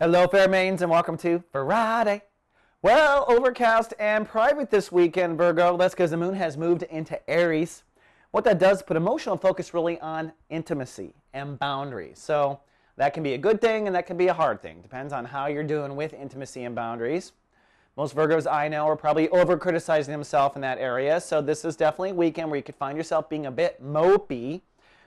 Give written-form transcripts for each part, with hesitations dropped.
Hello, fair maidens, and welcome to Friday. Well, overcast and private this weekend, Virgo. That's because the moon has moved into Aries. What that does, put emotional focus really on intimacy and boundaries. So that can be a good thing and that can be a hard thing. Depends on how you're doing with intimacy and boundaries. Most Virgos I know are probably over-criticizing themselves in that area. So this is definitely a weekend where you could find yourself being a bit mopey.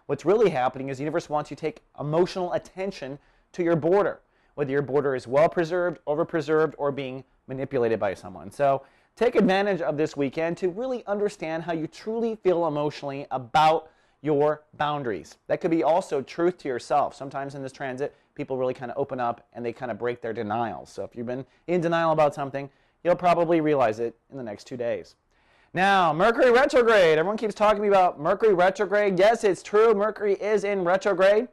What's really happening is the universe wants you to take emotional attention to your border, whether your border is well-preserved, over-preserved, or being manipulated by someone. So take advantage of this weekend to really understand how you truly feel emotionally about your boundaries. That could be also truth to yourself. Sometimes in this transit, people really kind of open up and they kind of break their denials. So if you've been in denial about something, you'll probably realize it in the next 2 days. Now, Mercury retrograde. Everyone keeps talking to me about Mercury retrograde. Yes, it's true. Mercury is in retrograde.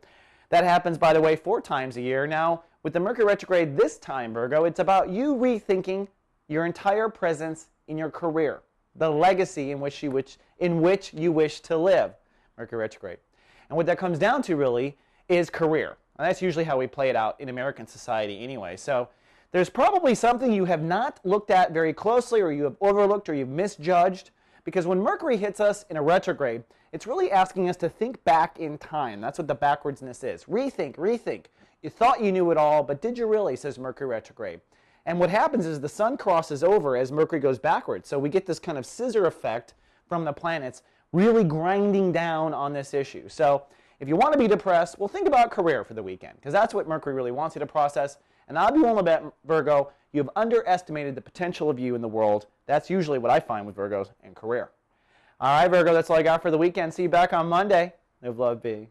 That happens, by the way, 4 times a year. Now, with the Mercury retrograde this time, Virgo, it's about you rethinking your entire presence in your career, the legacy in which you wish to live. Mercury retrograde. And what that comes down to really is career. And that's usually how we play it out in American society anyway. So there's probably something you have not looked at very closely, or you have overlooked, or you've misjudged. Because when Mercury hits us in a retrograde, it's really asking us to think back in time. That's what the backwardsness is. Rethink. You thought you knew it all, but did you really, says Mercury retrograde. And what happens is the sun crosses over as Mercury goes backwards. So we get this kind of scissor effect from the planets really grinding down on this issue. So if you want to be depressed, well, think about career for the weekend, because that's what Mercury really wants you to process. And I'll be willing to bet, Virgo, you have underestimated the potential of you in the world. That's usually what I find with Virgos and career. All right, Virgo, that's all I got for the weekend. See you back on Monday. Live, love, be.